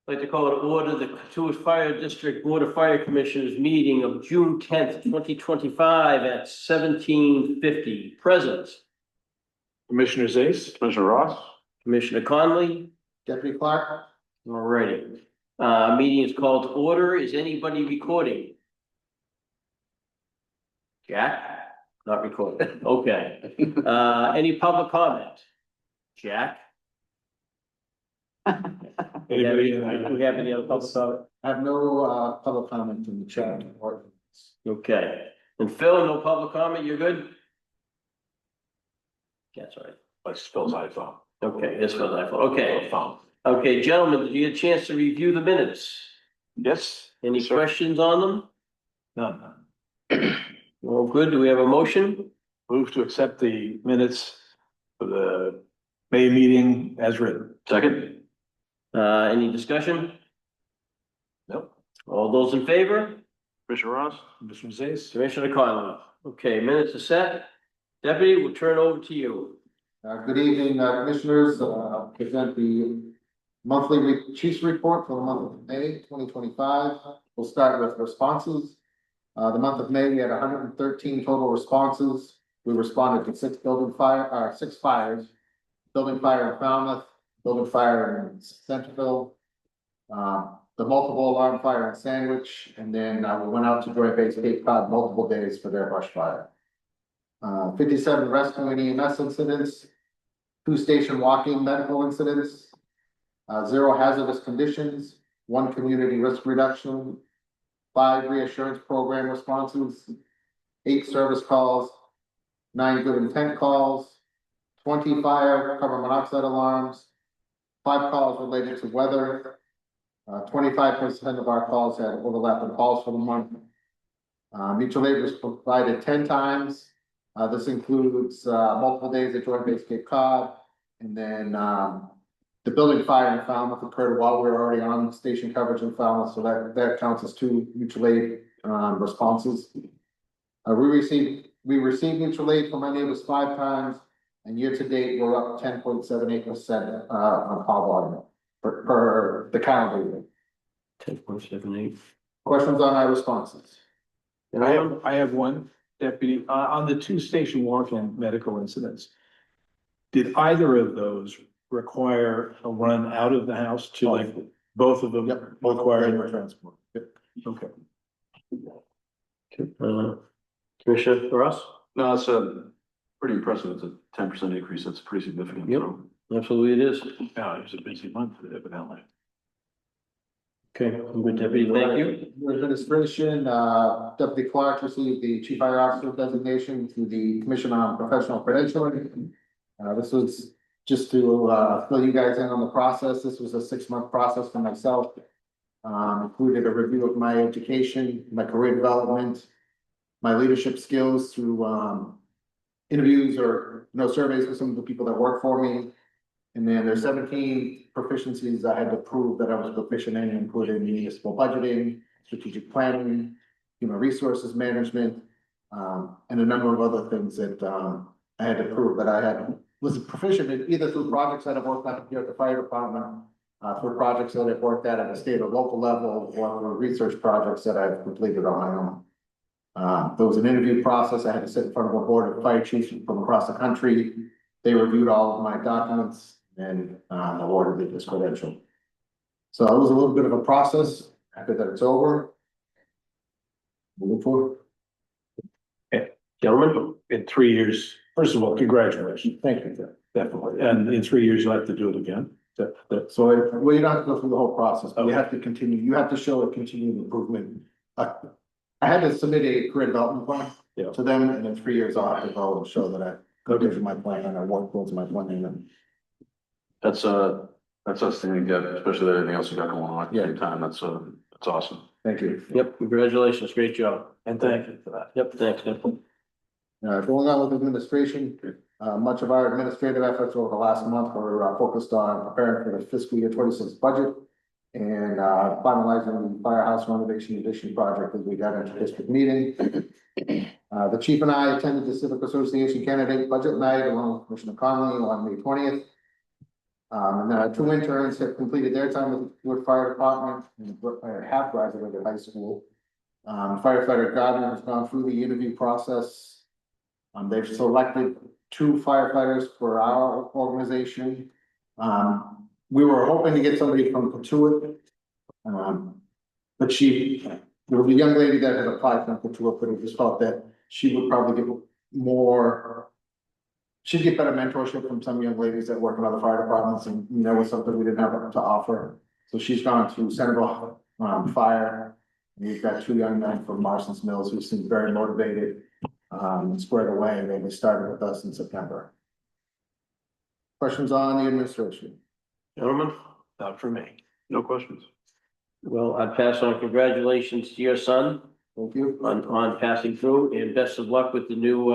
I'd like to call to order the Cotuit Fire District Board of Fire Commissioners meeting of June 10th, 2025 at 17:50. Present, Commissioner Zace, Commissioner Ross? Commissioner Conley. Deputy Clark? Alrighty. Meeting is called to order. Is anybody recording? Jack? Not recording. Okay. Any public comment? Jack? anybody? Do we have any other public comment? I have no public comment in the chat. Okay. And Phil, no public comment, you're good? That's all right. That's Phil's iPhone. Okay, this was I thought. Okay. Phone. Okay, gentlemen, did you get a chance to review the minutes? Yes. Any Sir. questions on them? None. All good. Do we have a motion? Move to accept the minutes for the May meeting as written. Second? Any discussion? Nope. All those in favor? Commissioner Ross? Commissioner Zace. Commissioner Conley. Okay, minutes are set. Deputy, we'll turn over to you. Good evening, commissioners. Present the monthly chiefs report for the month of May 2025. We'll start with responses. The month of May, we had 113 total responses. We responded to six fires, building fire in Falmouth, building fire in Centerville, the multiple alarm fire in Sandwich, and then we went out to Joint Base Cape Cod multiple days for their brush fire. 57 rescue and EMS incidents, 2 station walking medical incidents, 0 hazardous conditions, 1 community risk reduction, 5 reassurance program responses, 8 service calls, 9 good intent calls, 20 fire carbon monoxide alarms, 5 calls related to weather. 25% of our calls had overlapping calls for the month. Mutual aid was provided 10 times. This includes multiple days at Joint Base Cape Cod, and then the building fire in Falmouth occurred while we were already on station coverage in Falmouth, so that counts as 2 mutual aid responses. We received mutual aid from my neighbors 5 times, and year to date we're up 10.78% on call volume per the calendar year. 10.78. Questions on our responses? I have one, Deputy, on the 2 station walk-in medical incidents. Did either of those require a run out of the house to like both of them? Yep. Required Transport. Yep. Okay. Commissioner Ross? No, it's pretty impressive. It's a 10% increase. That's pretty significant. Yep. So, Absolutely it is. Yeah, it was a busy month evidently. Okay, good, Deputy, thank you. Your administration, Deputy Clark received the Chief Fire Officer designation through the Commission on Professional Credentialing. This was just to fill you guys in on the process. This was a 6-month process for myself. Included a review of my education, my career development, my leadership skills through interviews or surveys with some of the people that work for me. And then there's 17 proficiencies I had to prove that I was proficient in, including municipal budgeting, strategic planning, human resources management, and a number of other things that I had to prove that I was proficient in, either through projects that I've worked on here at the fire department, through projects that I've worked at a state or local level, or through research projects that I've completed on my own. There was an interview process. I had to sit in front of a board of fire chiefs from across the country. They reviewed all of my documents and awarded me this credential. So it was a little bit of a process. After that it's over. Moving forward. Gentlemen? In 3 years, first of all, congratulations. Thank you. Definitely. And in 3 years, you'll have to do it again. So well, you don't have to go through the whole process, but you have to continue. You have to show a continued improvement. I had to submit a career development plan to them, and in 3 years I'll have to go and show that I completed my plan and I worked towards my plan. And that's outstanding, Deb, especially with everything else you got going on at the same time. That's awesome. thank you. Yep, congratulations, great job. And thank you for that. Yep, thanks, Deputy. Going on with administration, much of our administrative efforts over the last month were focused on preparing for the fiscal year 26 budget and finalizing the firehouse renovation addition project as we got into district meeting. The chief and I attended the Civic Association candidate budget night along with Commissioner Conley on May 20th. And then our two interns have completed their time with the Wood Fire Department and have graduated high school. Firefighter Gardner has gone through the interview process. They've selected two firefighters for our organization. We were hoping to get somebody from Patuit. But there was a young lady that had applied from Patuit, but it just felt that she would probably get more. She'd get better mentorship from some young ladies that work in other fire departments, and that was something we didn't have to offer. So she's gone to Centerville Fire. We've got two young men from Marston's Mills who seem very motivated and squared away. They started with us in September. Questions on the administration? Gentlemen, Not for me. No questions. well, I pass on congratulations to your son Thank you. on passing through, and best of luck with the new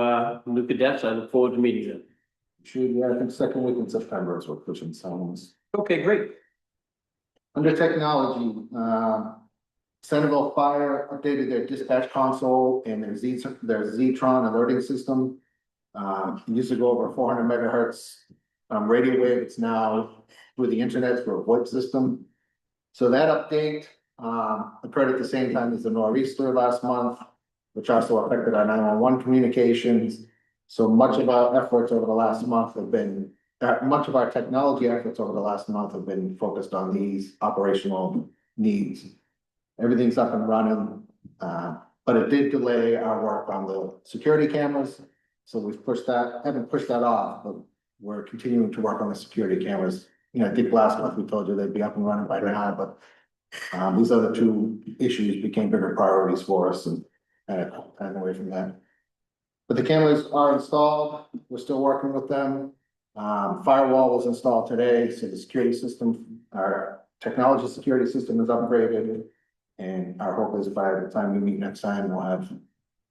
cadets. I look forward to meeting them. Should, yeah, I think second week in September is what pushing sounds. Okay, great. Under technology, Centerville Fire updated their dispatch console and their Zetron alerting system. It used to go over 400 megahertz radio wave. It's now through the internet through a VoIP system. So that update occurred at the same time as the nor'easter last month, which also affected our 911 communications. So much of our efforts over the last month have been, much of our technology efforts over the last month have been focused on these operational needs. Everything's up and running, but it did delay our work on the security cameras. So we've haven't pushed that off, but we're continuing to work on the security cameras. You know, I think last month we told you they'd be up and running by now, but these other two issues became bigger priorities for us and away from that. But the cameras are installed. We're still working with them. Firewall was installed today, so the security system, our technology security system is upgraded. And our hope is by the time we meet next time, we'll have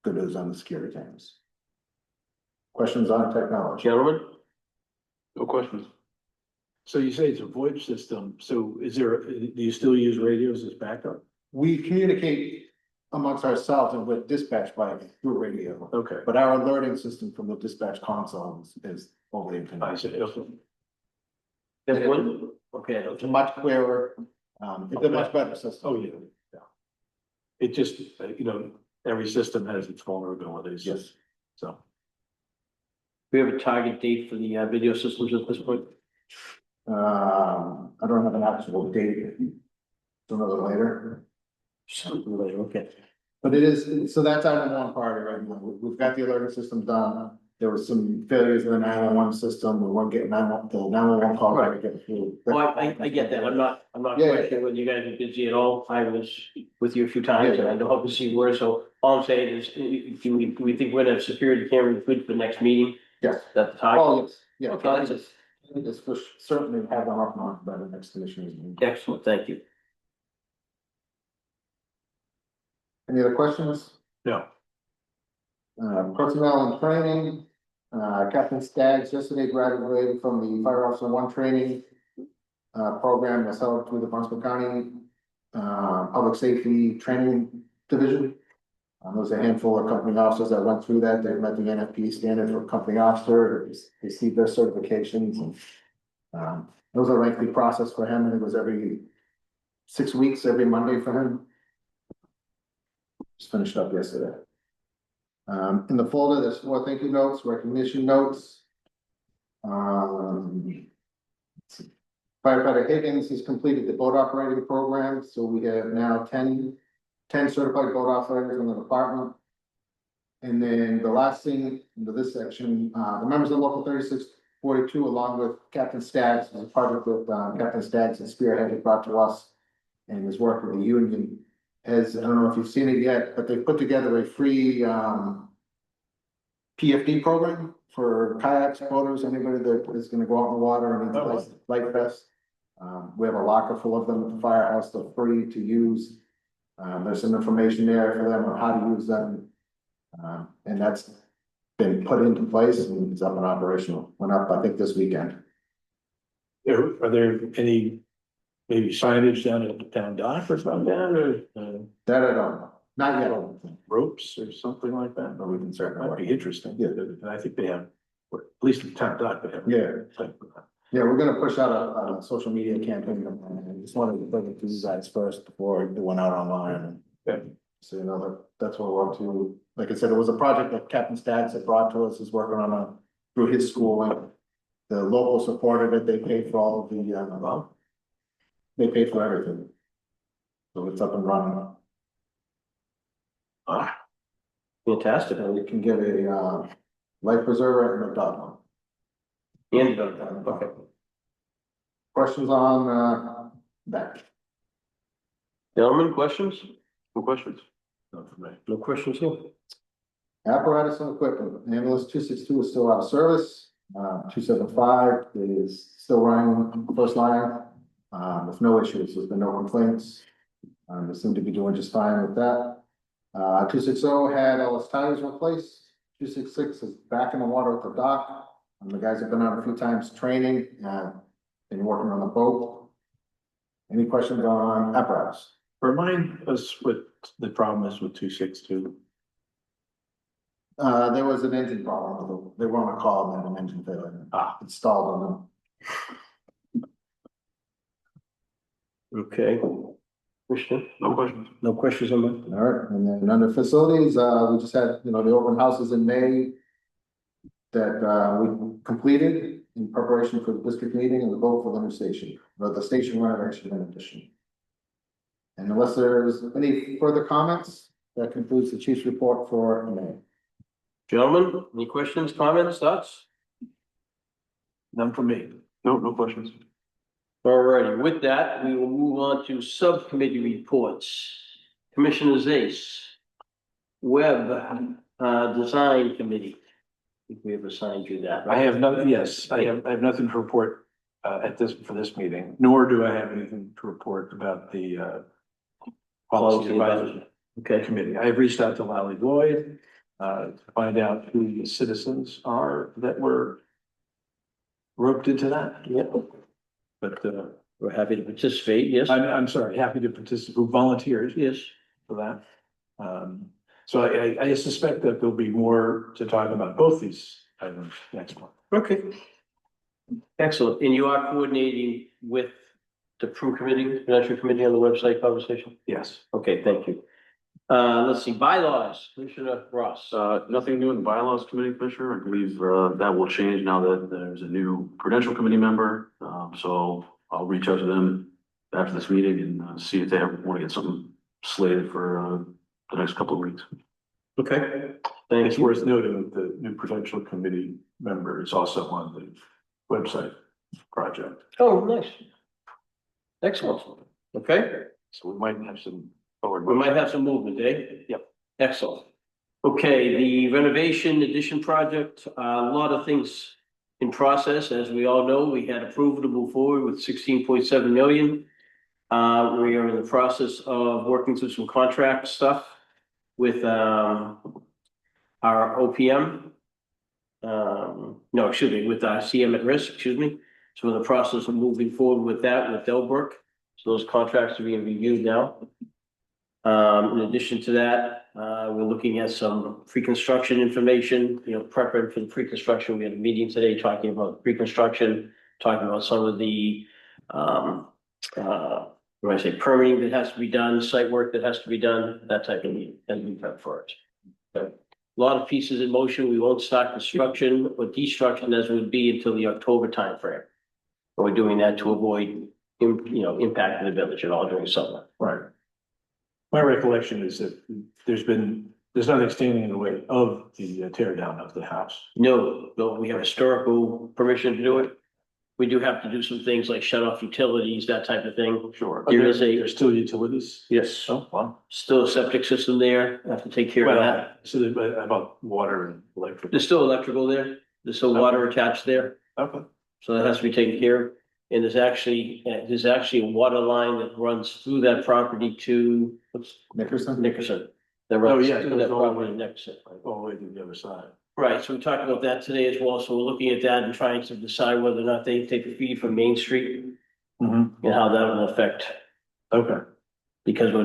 good news on the security cameras. Questions on technology? Gentlemen, No questions. So you say it's a VoIP system, so do you still use radios as backup? We communicate amongst ourselves and with dispatch through radio, Okay. but our alerting system from the dispatch console is only I internet. see, okay. there's one, okay, It's a much clearer, it's a much better system. Oh, yeah, yeah. It just, every system has its vulnerabilities. Yes. So, we have a target date for the video systems at this point. I don't have an actual date. Sooner or later. Something later, okay. But it is, so that's our number one priority right now. We've got the alerting system done. There was some failures in the 911 system. We weren't getting the 911 calls. Right. Getting through. Oh, I get that. I'm not Yeah. questioning whether you guys are busy at all. I was with you a few times and I know how busy you were. So all I'm saying is, do we think we're gonna have security cameras good for the next meeting? Yes. That's the target? Oh, yes, yeah. Okay, that's it. It's for certainly have them up on by the next commissioners meeting. Excellent, thank you. Any other questions? no, Personnel and training, Captain Staggs yesterday graduated from the Fire Officer One training program that's held through the Barnstable County Public Safety Training Division. There was a handful of company officers that went through that. They met the NFP standard for company officer, received their certifications, and it was a lengthy process for him, and it was every 6 weeks, every Monday for him. Just finished up yesterday. In the folder, there's 4 thank you notes, recognition notes. Firefighter Higgins has completed the boat operating program, so we have now 10 certified boat operators in the department. And then the last thing into this section, the members of Local 3642, along with Captain Staggs, was a project with Captain Staggs and Spearhead had brought to us and his work with the union. As I don't know if you've seen it yet, but they put together a free PFD program for kayaks, boaters, anybody that is going to go out in the water and needs a life vest. We have a locker full of them at the firehouse. They're free to use. There's some information there for them on how to use them. And that's been put into place and is up and operational. Went up, I think, this weekend. are there any, maybe signage down at the town dock or something, or That I don't know. Not yet. I don't think. ropes or something like that? But we can certainly Might work. be interesting. Yeah. And I think they have, or at least the town dock, they have. Yeah. Type of that. Yeah, we're gonna push out a social media campaign, and I just wanted to bring it to you guys first before it went out online. Okay. So you know, that's what we're up to. Like I said, it was a project that Captain Staggs had brought to us, he's working on through his school, and the local supported it, they paid for all of the, they paid for everything. So it's up and running. Fantastic. And we can get a, life preserver and a dog one. And, okay. Questions on, that? Gentlemen, questions? No questions? Not for me. No questions here? Apparatus and equipment, ambulance 262 is still out of service, 275 is still running first line, with no issues, there's been no complaints. They seem to be doing just fine with that. 260 had all its tires replaced, 266 is back in the water at the dock. The guys have been out a few times training, been working on the boat. Any questions on apparatus? Remind us what the problem is with 262. There was an engine problem, they were on a call and had an engine failure. It stalled on them. Okay. Commissioner? No questions? No questions on that? All right, and then under facilities, we just had, you know, the open houses in May that, we completed in preparation for the district meeting and the vote for the new station, or the station renovation in addition. And unless there's any further comments, that concludes the chief's report for May. Gentlemen, any questions, comments, thoughts? None for me. No questions. All righty, with that, we will move on to subcommittee reports. Commissioner Zace, Web, Design Committee. If we have assigned you that, I right? have no, yes, I have nothing to report for this meeting, nor do I have anything to report about the policy advisory Okay, committee. I have reached out to Lally Lloyd to find out who the citizens are that were roped into that. yep, But we're happy to participate, yes? I'm sorry, happy to participate, who volunteers Yes. for that. So I suspect that there'll be more to talk about both these items next month. Okay. Excellent, and you are coordinating with the PRU committee, financial committee on the website conversation? Yes. Okay, thank you. Let's see, bylaws, Commissioner Ross. Nothing new in the bylaws committee, Commissioner. I believe, that will change now that there's a new prudential committee member. So I'll reach out to them after this meeting and, see if they want to get something slated for, the next couple of weeks. Okay, thank It's you. worth noting that the new prudential committee member is also on the website project. Oh, nice. Excellent, okay. So we might have some forward. We might have some movement, eh? Yep. Excellent. Okay, the renovation addition project, a lot of things in process. As we all know, we had approval to move forward with 16.7 million. We are in the process of working through some contract stuff with, our OPM. No, excuse me, with our CM at risk, excuse me. So in the process of moving forward with that with Delbrook. So those contracts are being reviewed now. In addition to that, we're looking at some pre-construction information, you know, preparing for the pre-construction. We had a meeting today talking about pre-construction, talking about some of the, when I say permitting that has to be done, site work that has to be done, that type of thing, and we prep for it. So, a lot of pieces in motion. We won't start construction or destruction as would be until the October timeframe. We're doing that to avoid, impact in the village at all during summer. Right. My recollection is that there's nothing standing in the way of the tear down of the house. No, we have historical permission to do it. We do have to do some things like shut off utilities, that type of thing. Sure. There's Still utilities? Yes, Oh, wow. still a septic system there. Have to take care of that. So about water and electric. There's still electrical there. There's still water attached there. Okay. So that has to be taken care of. And there's actually a water line that runs through that property to, Nickerson? Nickerson. That runs yeah, through it that goes all the property way. to Nickerson. All the way to the other side. Right, so we talked about that today as well. So we're looking at that and trying to decide whether or not they take a fee from Main Street Mm-hmm. and how that will affect, Okay. because it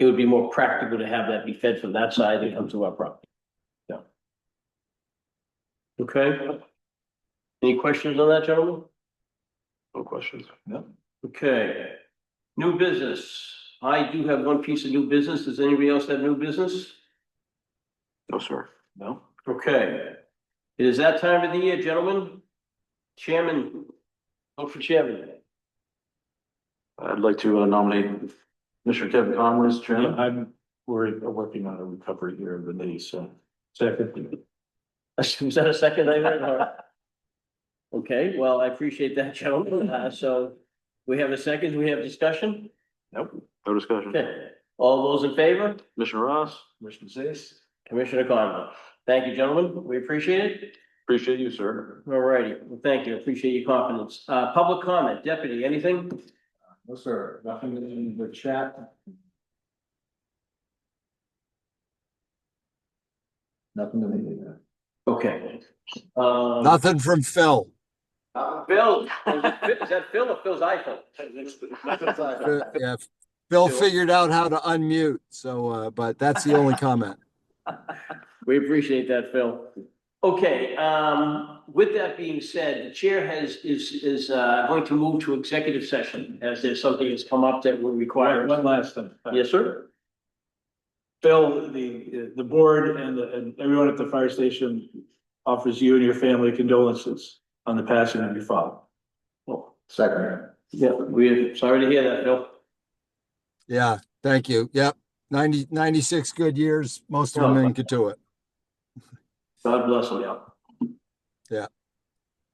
would be more practical to have that be fed from that side and come to our property. Yeah. Okay. Any questions on that, gentlemen? No questions. No. Okay. New business. I do have one piece of new business. Does anybody else have new business? No, sir. No? Okay. It is that time of the year, gentlemen. Chairman, vote for chairman. I'd like to nominate Mr. Kevin Conley as chairman. We're working on a recovery here of the knee, so. Second. Was that a second I heard? Or- Okay, well, I appreciate that, gentlemen. So we have a second. Do we have discussion? Nope. No discussion. Okay. All those in favor? Commissioner Ross, Commissioner Zais? Commissioner Conlon. Thank you, gentlemen. We appreciate it. appreciate you, sir. All righty. Well, thank you. Appreciate your confidence. Public comment, deputy, anything? No, sir, nothing in the chat. Nothing to me. Okay. Nothing from Phil. Phil, is that Phil or Phil's iPhone? Yeah, Phil figured out how to unmute, so, but that's the only comment. We appreciate that, Phil. Okay, with that being said, the chair is going to move to executive session as there's something that's come up that will require. One last thing. Yes, sir. Phil, the board and everyone at the fire station offers you and your family condolences on the passing of your father. Second. Yeah, we're sorry to hear that, Phil. Yeah, thank you. Yep. 96 good years, most of them in Katuitt. God bless him. Yeah. Yeah,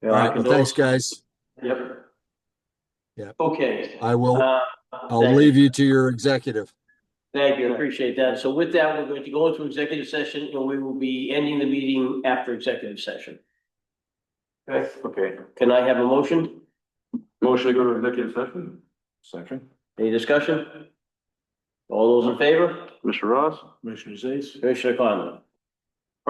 All right, well, thanks, guys. Yep. Yep. Okay. I'll thank leave you to your executive. Thank you, appreciate that. So with that, we're going to go into executive session and we will be ending the meeting after executive session. Okay, Okay. can I have a motion? Motion to go to executive session? Second. Any discussion? All those in favor? Commissioner Ross? Commissioner Zais? Commissioner Conlon.